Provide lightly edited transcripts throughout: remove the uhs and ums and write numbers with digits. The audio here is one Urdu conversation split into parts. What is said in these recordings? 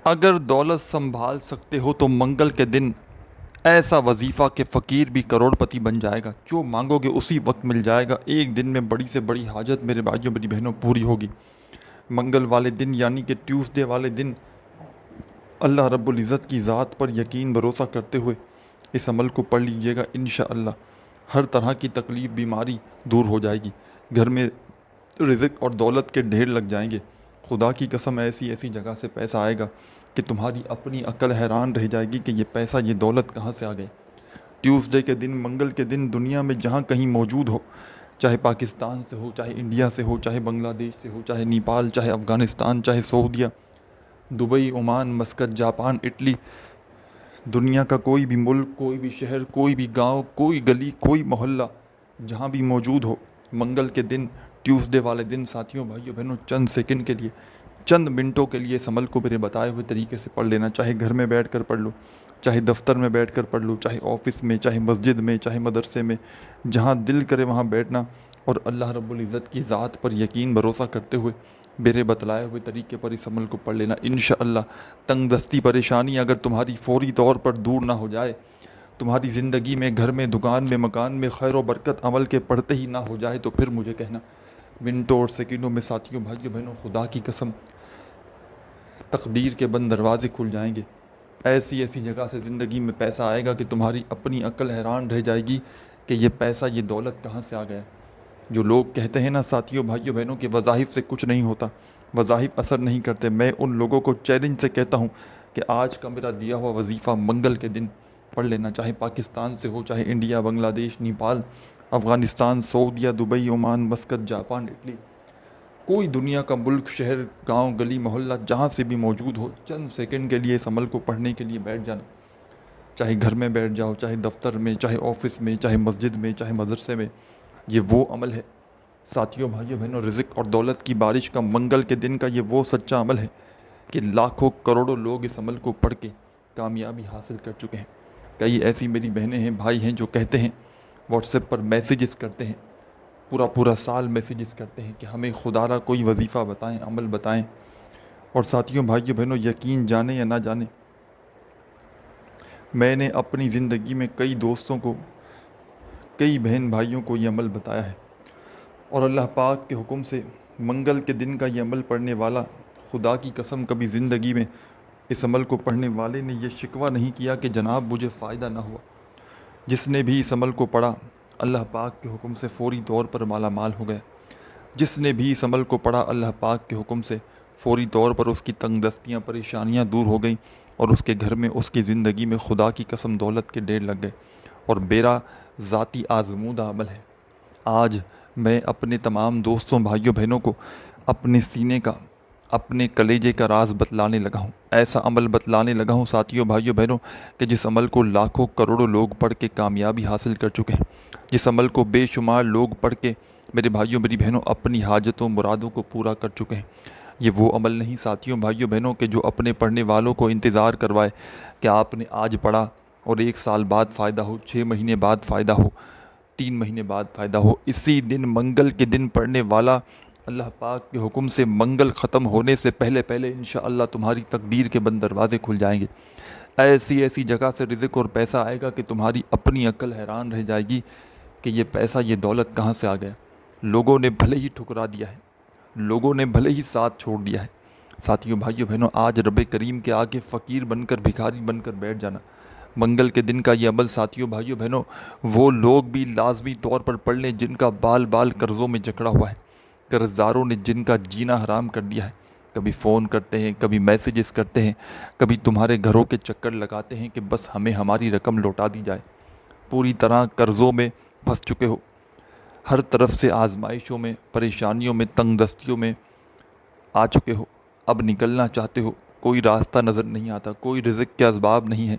اگر دولت سنبھال سکتے ہو تو منگل کے دن ایسا وظیفہ کہ فقیر بھی کروڑ پتی بن جائے گا، جو مانگو گے اسی وقت مل جائے گا، ایک دن میں بڑی سے بڑی حاجت میرے بھائیوں میری بہنوں پوری ہوگی۔ منگل والے دن یعنی کہ ٹیوزڈے والے دن اللہ رب العزت کی ذات پر یقین بھروسہ کرتے ہوئے اس عمل کو پڑھ لیجئے گا، انشاءاللہ ہر طرح کی تکلیف بیماری دور ہو جائے گی، گھر میں رزق اور دولت کے ڈھیر لگ جائیں گے۔ خدا کی قسم ایسی ایسی جگہ سے پیسہ آئے گا کہ تمہاری اپنی عقل حیران رہ جائے گی کہ یہ پیسہ یہ دولت کہاں سے آ گئے۔ ٹیوزڈے کے دن منگل کے دن دنیا میں جہاں کہیں موجود ہو، چاہے پاکستان سے ہو، چاہے انڈیا سے ہو، چاہے بنگلہ دیش سے ہو، چاہے نیپال، چاہے افغانستان، چاہے سعودیہ، دبئی، عمان، مسقط، جاپان، اٹلی، دنیا کا کوئی بھی ملک، کوئی بھی شہر، کوئی بھی گاؤں، کوئی گلی، کوئی محلہ جہاں بھی موجود ہو، منگل کے دن ٹیوزڈے والے دن ساتھیوں بھائیوں بہنوں چند سیکنڈ کے لیے، چند منٹوں کے لیے اس عمل کو میرے بتائے ہوئے طریقے سے پڑھ لینا، چاہے گھر میں بیٹھ کر پڑھ لو، چاہے دفتر میں بیٹھ کر پڑھ لو، چاہے آفس میں، چاہے مسجد میں، چاہے مدرسے میں، جہاں دل کرے وہاں بیٹھنا اور اللہ رب العزت کی ذات پر یقین بھروسہ کرتے ہوئے میرے بتلائے ہوئے طریقے پر اس عمل کو پڑھ لینا، انشاءاللہ تنگ دستی پریشانی اگر تمہاری فوری طور پر دور نہ ہو جائے، تمہاری زندگی میں، گھر میں، دکان میں، مکان میں خیر و برکت عمل کے پڑھتے ہی نہ ہو جائے تو پھر مجھے کہنا، منٹوں اور سیکنڈوں میں ساتھیوں بھائیوں بہنوں خدا کی قسم تقدیر کے بند دروازے کھل جائیں گے۔ ایسی ایسی جگہ سے زندگی میں پیسہ آئے گا کہ تمہاری اپنی عقل حیران رہ جائے گی کہ یہ پیسہ یہ دولت کہاں سے آ گیا۔ جو لوگ کہتے ہیں نا ساتھیوں بھائیوں بہنوں کہ وظائف سے کچھ نہیں ہوتا، وظائف اثر نہیں کرتے، میں ان لوگوں کو چیلنج سے کہتا ہوں کہ آج کا میرا دیا ہوا وظیفہ منگل کے دن پڑھ لینا، چاہے پاکستان سے ہو، چاہے انڈیا، بنگلہ دیش، نیپال، افغانستان، سعودیہ، دبئی، عمان، مسقط، جاپان، اٹلی، کوئی دنیا کا ملک، شہر، گاؤں، گلی، محلہ جہاں سے بھی موجود ہو، چند سیکنڈ کے لیے اس عمل کو پڑھنے کے لیے بیٹھ جانا، چاہے گھر میں بیٹھ جاؤ، چاہے دفتر میں، چاہے آفس میں، چاہے مسجد میں، چاہے مدرسے میں، یہ وہ عمل ہے ساتھیوں بھائیوں بہنوں، رزق اور دولت کی بارش کا منگل کے دن کا یہ وہ سچا عمل ہے کہ لاکھوں کروڑوں لوگ اس عمل کو پڑھ کے کامیابی حاصل کر چکے ہیں۔ کئی ایسی میری بہنیں ہیں، بھائی ہیں جو کہتے ہیں، واٹس ایپ پر میسیجز کرتے ہیں، پورا سال میسیجز کرتے ہیں کہ ہمیں خدا را کوئی وظیفہ بتائیں، عمل بتائیں۔ اور ساتھیوں بھائیوں بہنوں یقین جانیں یا نہ جانیں، میں نے اپنی زندگی میں کئی دوستوں کو، کئی بہن بھائیوں کو یہ عمل بتایا ہے، اور اللہ پاک کے حکم سے منگل کے دن کا یہ عمل پڑھنے والا، خدا کی قسم کبھی زندگی میں اس عمل کو پڑھنے والے نے یہ شکوہ نہیں کیا کہ جناب مجھے فائدہ نہ ہوا۔ جس نے بھی اس عمل کو پڑھا اللہ پاک کے حکم سے فوری طور پر مالا مال ہو گیا۔ جس نے بھی اس عمل کو پڑھا اللہ پاک کے حکم سے فوری طور پر اس کی تنگ دستیاں پریشانیاں دور ہو گئیں، اور اس کے گھر میں، اس کی زندگی میں خدا کی قسم دولت کے ڈھیر لگ گئے۔ اور میرا ذاتی آزمودہ عمل ہے، آج میں اپنے تمام دوستوں بھائیوں بہنوں کو اپنے سینے کا، اپنے کلیجے کا راز بتلانے لگا ہوں، ایسا عمل بتلانے لگا ہوں ساتھیوں بھائیوں بہنوں کہ جس عمل کو لاکھوں کروڑوں لوگ پڑھ کے کامیابی حاصل کر چکے ہیں، جس عمل کو بے شمار لوگ پڑھ کے میرے بھائیوں میری بہنوں اپنی حاجتوں مرادوں کو پورا کر چکے ہیں۔ یہ وہ عمل نہیں ساتھیوں بھائیوں بہنوں کہ جو اپنے پڑھنے والوں کو انتظار کروائے کہ آپ نے آج پڑھا اور 1 سال بعد فائدہ ہو، 6 مہینے بعد فائدہ ہو، 3 مہینے بعد فائدہ ہو۔ اسی دن منگل کے دن پڑھنے والا اللہ پاک کے حکم سے منگل ختم ہونے سے پہلے انشاءاللہ تمہاری تقدیر کے بند دروازے کھل جائیں گے۔ ایسی ایسی جگہ سے رزق اور پیسہ آئے گا کہ تمہاری اپنی عقل حیران رہ جائے گی کہ یہ پیسہ یہ دولت کہاں سے آ گیا۔ لوگوں نے بھلے ہی ٹھکرا دیا ہے، لوگوں نے بھلے ہی ساتھ چھوڑ دیا ہے، ساتھیوں بھائیوں بہنوں آج رب کریم کے آگے فقیر بن کر، بھکاری بن کر بیٹھ جانا۔ منگل کے دن کا یہ عمل ساتھیوں بھائیوں بہنوں وہ لوگ بھی لازمی طور پر پڑھ لیں جن کا بال بال قرضوں میں جکڑا ہوا ہے، قرض داروں نے جن کا جینا حرام کر دیا ہے، کبھی فون کرتے ہیں، کبھی میسیجز کرتے ہیں، کبھی تمہارے گھروں کے چکر لگاتے ہیں کہ بس ہمیں ہماری رقم لوٹا دی جائے۔ پوری طرح قرضوں میں پھنس چکے ہو، ہر طرف سے آزمائشوں میں، پریشانیوں میں، تنگ دستیوں میں آ چکے ہو، اب نکلنا چاہتے ہو، کوئی راستہ نظر نہیں آتا، کوئی رزق کے اسباب نہیں ہے۔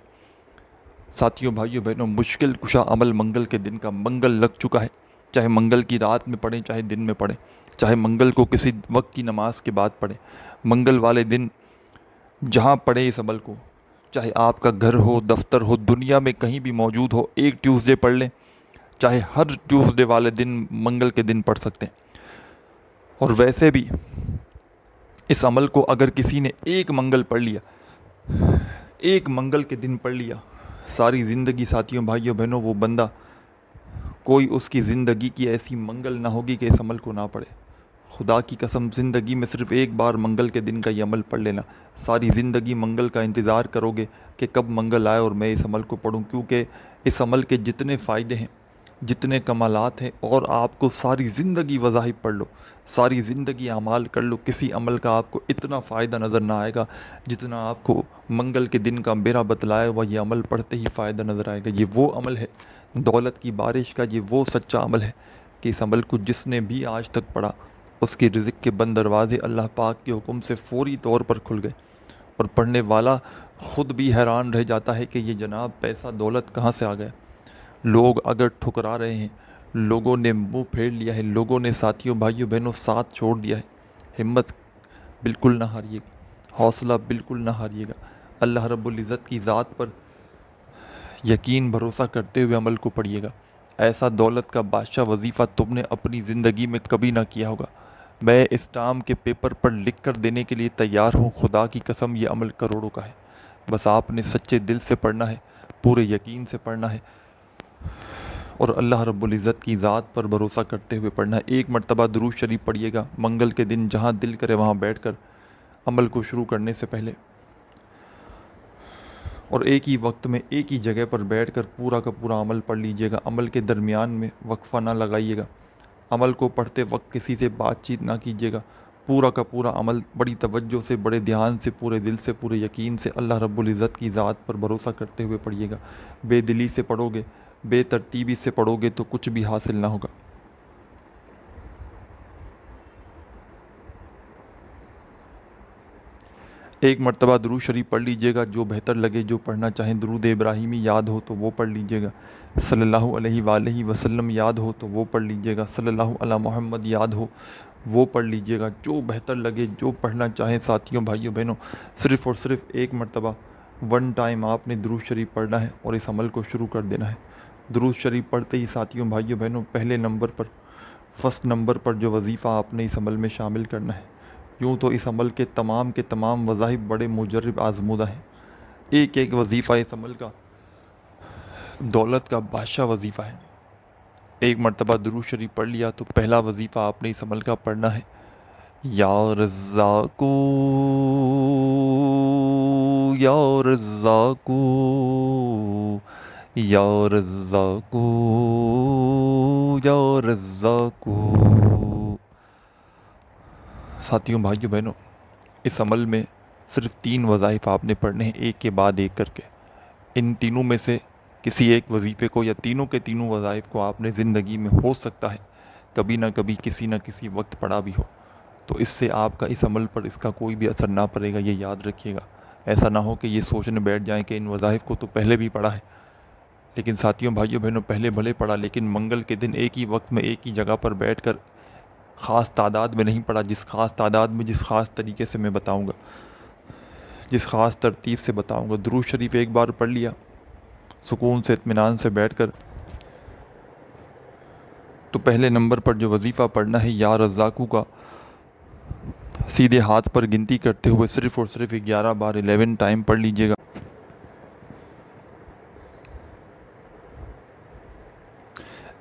ساتھیوں بھائیوں بہنوں مشکل کشا عمل منگل کے دن کا، منگل لگ چکا ہے، چاہے منگل کی رات میں پڑھیں، چاہے دن میں پڑھیں، چاہے منگل کو کسی وقت کی نماز کے بعد پڑھیں، منگل والے دن جہاں پڑھیں اس عمل کو، چاہے آپ کا گھر ہو، دفتر ہو، دنیا میں کہیں بھی موجود ہو، ایک ٹیوزڈے پڑھ لیں، چاہے ہر ٹیوزڈے والے دن منگل کے دن پڑھ سکتے ہیں۔ اور ویسے بھی اس عمل کو اگر کسی نے ایک منگل پڑھ لیا ایک منگل کے دن پڑھ لیا، ساری زندگی ساتھیوں بھائیوں بہنوں وہ بندہ، کوئی اس کی زندگی کی ایسی منگل نہ ہوگی کہ اس عمل کو نہ پڑھے۔ خدا کی قسم زندگی میں صرف ایک بار منگل کے دن کا یہ عمل پڑھ لینا، ساری زندگی منگل کا انتظار کرو گے کہ کب منگل آئے اور میں اس عمل کو پڑھوں، کیونکہ اس عمل کے جتنے فائدے ہیں، جتنے کمالات ہیں، اور آپ کو ساری زندگی وظائف پڑھ لو، ساری زندگی اعمال کر لو، کسی عمل کا آپ کو اتنا فائدہ نظر نہ آئے گا جتنا آپ کو منگل کے دن کا میرا بتلایا ہوا یہ عمل پڑھتے ہی فائدہ نظر آئے گا۔ یہ وہ عمل ہے دولت کی بارش کا، یہ وہ سچا عمل ہے کہ اس عمل کو جس نے بھی آج تک پڑھا اس کے رزق کے بند دروازے اللہ پاک کے حکم سے فوری طور پر کھل گئے، اور پڑھنے والا خود بھی حیران رہ جاتا ہے کہ یہ جناب پیسہ دولت کہاں سے آ گیا۔ لوگ اگر ٹھکرا رہے ہیں، لوگوں نے منہ پھیر لیا ہے، لوگوں نے ساتھیوں بھائیوں بہنوں ساتھ چھوڑ دیا ہے، ہمت بالکل نہ ہاریے گا، حوصلہ بالکل نہ ہاریے گا، اللہ رب العزت کی ذات پر یقین بھروسہ کرتے ہوئے عمل کو پڑھیے گا۔ ایسا دولت کا بادشاہ وظیفہ تم نے اپنی زندگی میں کبھی نہ کیا ہوگا۔ میں اسٹام کے پیپر پر لکھ کر دینے کے لیے تیار ہوں، خدا کی قسم یہ عمل کروڑوں کا ہے، بس آپ نے سچے دل سے پڑھنا ہے، پورے یقین سے پڑھنا ہے، اور اللہ رب العزت کی ذات پر بھروسہ کرتے ہوئے پڑھنا ہے۔ ایک مرتبہ درود شریف پڑھیے گا منگل کے دن، جہاں دل کرے وہاں بیٹھ کر عمل کو شروع کرنے سے پہلے، اور ایک ہی وقت میں ایک ہی جگہ پر بیٹھ کر پورا کا پورا عمل پڑھ لیجئے گا۔ عمل کے درمیان میں وقفہ نہ لگائیے گا، عمل کو پڑھتے وقت کسی سے بات چیت نہ کیجیے گا، پورا کا پورا عمل بڑی توجہ سے، بڑے دھیان سے، پورے دل سے، پورے یقین سے اللہ رب العزت کی ذات پر بھروسہ کرتے ہوئے پڑھیے گا۔ بے دلی سے پڑھو گے، بے ترتیبی سے پڑھو گے تو کچھ بھی حاصل نہ ہوگا۔ ایک مرتبہ درود شریف پڑھ لیجئے گا، جو بہتر لگے، جو پڑھنا چاہیں۔ درود ابراہیمی یاد ہو تو وہ پڑھ لیجئے گا، صلی اللہ علیہ وآلہ وسلم یاد ہو تو وہ پڑھ لیجئے گا، صلی اللہ علی محمد یاد ہو وہ پڑھ لیجئے گا، جو بہتر لگے، جو پڑھنا چاہیں ساتھیوں بھائیوں بہنوں۔ صرف اور صرف ایک مرتبہ ون ٹائم آپ نے درود شریف پڑھنا ہے اور اس عمل کو شروع کر دینا ہے۔ درود شریف پڑھتے ہی ساتھیوں بھائیوں بہنوں پہلے نمبر پر، فرسٹ نمبر پر جو وظیفہ آپ نے اس عمل میں شامل کرنا ہے، یوں تو اس عمل کے تمام وظائف بڑے مجرب آزمودہ ہیں، ایک ایک وظیفہ اس عمل کا دولت کا بادشاہ وظیفہ ہے۔ ایک مرتبہ درود شریف پڑھ لیا تو پہلا وظیفہ آپ نے اس عمل کا پڑھنا ہے، یا رزاقو یا رزاقو یا رزاقو یا رزاقو۔ ساتھیوں بھائیوں بہنوں، اس عمل میں صرف 3 وظائف آپ نے پڑھنے ہیں، ایک کے بعد ایک کر کے۔ ان تینوں میں سے کسی ایک وظیفے کو یا تینوں کے تینوں وظائف کو آپ نے زندگی میں ہو سکتا ہے کبھی نہ کبھی کسی نہ کسی وقت پڑھا بھی ہو، تو اس سے آپ کا اس عمل پر اس کا کوئی بھی اثر نہ پڑے گا، یہ یاد رکھیے گا۔ ایسا نہ ہو کہ یہ سوچنے بیٹھ جائیں کہ ان وظائف کو تو پہلے بھی پڑھا ہے، لیکن ساتھیوں بھائیوں بہنوں پہلے بھلے پڑھا، لیکن منگل کے دن ایک ہی وقت میں ایک ہی جگہ پر بیٹھ کر خاص تعداد میں نہیں پڑھا، جس خاص تعداد میں، جس خاص طریقے سے میں بتاؤں گا، جس خاص ترتیب سے بتاؤں گا۔ درود شریف ایک بار پڑھ لیا سکون سے، اطمینان سے بیٹھ کر، تو پہلے نمبر پر جو وظیفہ پڑھنا ہے یا رزاقو کا، سیدھے ہاتھ پر گنتی کرتے ہوئے صرف اور صرف 11 بار 11 ٹائم پڑھ لیجئے گا۔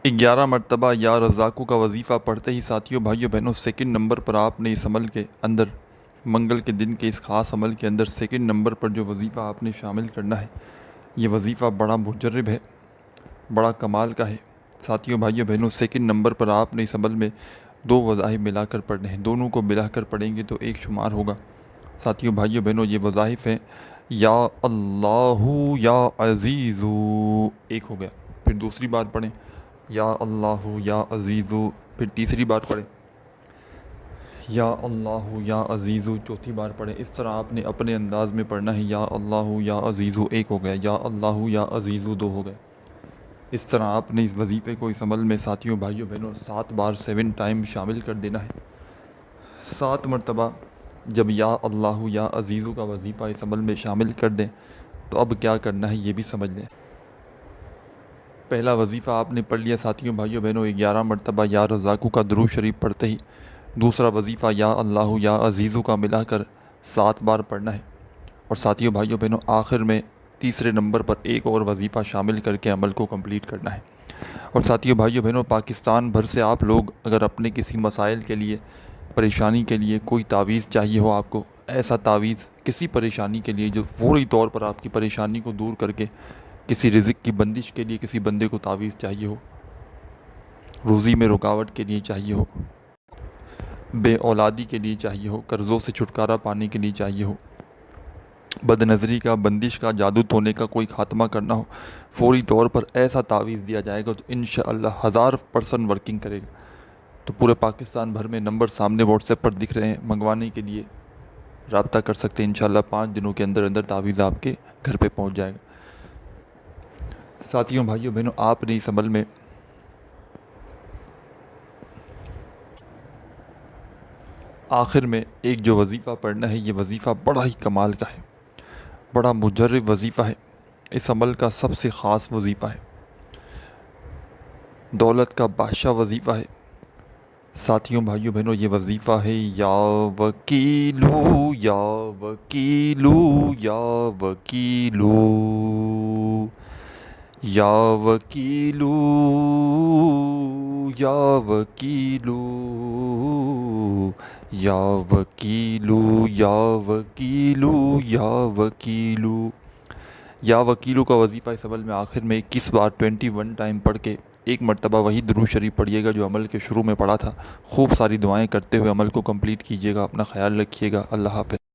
11 مرتبہ یا رزاقو کا وظیفہ پڑھتے ہی ساتھیوں بھائیوں بہنوں سیکنڈ نمبر پر آپ نے اس عمل کے اندر، منگل کے دن کے اس خاص عمل کے اندر سیکنڈ نمبر پر جو وظیفہ آپ نے شامل کرنا ہے، یہ وظیفہ بڑا مجرب ہے، بڑا کمال کا ہے۔ ساتھیوں بھائیوں بہنوں سیکنڈ نمبر پر آپ نے اس عمل میں 2 وظائف ملا کر پڑھنے ہیں، دونوں کو ملا کر پڑھیں گے تو ایک شمار ہوگا۔ ساتھیوں بھائیوں بہنوں یہ وظائف ہیں، یا اللہ یا عزیزو ایک ہو گیا، پھر دوسری بار پڑھیں یا اللہ یا عزیزو، پھر تیسری بار پڑھیں یا اللہ یا عزیزو، چوتھی بار پڑھیں۔ اس طرح آپ نے اپنے انداز میں پڑھنا ہے، یا اللہ یا عزیزو ایک ہو گیا، یا اللہ یا عزیزو 2 ہو گئے۔ اس طرح آپ نے اس وظیفے کو اس عمل میں ساتھیوں بھائیوں بہنوں 7 بار 7 ٹائم شامل کر دینا ہے۔ 7 مرتبہ جب یا اللہ یا عزیزو کا وظیفہ اس عمل میں شامل کر دیں تو اب کیا کرنا ہے یہ بھی سمجھ لیں۔ پہلا وظیفہ آپ نے پڑھ لیا ساتھیوں بھائیوں بہنوں 11 مرتبہ یا رزاقو کا درود شریف پڑھتے ہی، دوسرا وظیفہ یا اللہ یا عزیزو کا ملا کر 7 بار پڑھنا ہے، اور ساتھیوں بھائیوں بہنوں آخر میں تیسرے نمبر پر ایک اور وظیفہ شامل کر کے عمل کو کمپلیٹ کرنا ہے۔ اور ساتھیوں بھائیوں بہنوں پاکستان بھر سے آپ لوگ اگر اپنے کسی مسائل کے لیے پریشانی کے لیے کوئی تعویذ چاہیے ہو، آپ کو ایسا تعویذ کسی پریشانی کے لیے جو فوری طور پر آپ کی پریشانی کو دور کر کے، کسی رزق کی بندش کے لیے کسی بندے کو تعویذ چاہیے ہو، روزی میں رکاوٹ کے لیے چاہیے ہو، بے اولادی کے لیے چاہیے ہو، قرضوں سے چھٹکارا پانے کے لیے چاہیے ہو، بد نظری کا، بندش کا، جادو ٹونے کا کوئی خاتمہ کرنا ہو، فوری طور پر ایسا تعویذ دیا جائے گا تو انشاءاللہ 1000% ورکنگ کرے گا۔ تو پورے پاکستان بھر میں نمبر سامنے واٹس ایپ پر دکھ رہے ہیں، منگوانے کے لیے رابطہ کر سکتے ہیں۔ انشاءاللہ 5 دنوں کے اندر اندر تعویذ آپ کے گھر پہ پہنچ جائے گا۔ ساتھیوں بھائیوں بہنوں آپ نے اس عمل میں آخر میں ایک جو وظیفہ پڑھنا ہے، یہ وظیفہ بڑا ہی کمال کا ہے، بڑا مجرب وظیفہ ہے، اس عمل کا سب سے خاص وظیفہ ہے، دولت کا بادشاہ وظیفہ ہے۔ ساتھیوں بھائیوں بہنوں یہ وظیفہ ہے یا وکیلو یا وکیلو یا وکیلو یا وکیلو یا وکیلو یا وکیلو یا وکیلو یا وکیلو یا وکیلو کا وظیفہ اس عمل میں آخر میں 21 بار 21 ٹائم پڑھ کے ایک مرتبہ وہی درود شریف پڑھیے گا جو عمل کے شروع میں پڑھا تھا۔ خوب ساری دعائیں کرتے ہوئے عمل کو کمپلیٹ کیجیے گا۔ اپنا خیال رکھیے گا۔ اللہ حافظ۔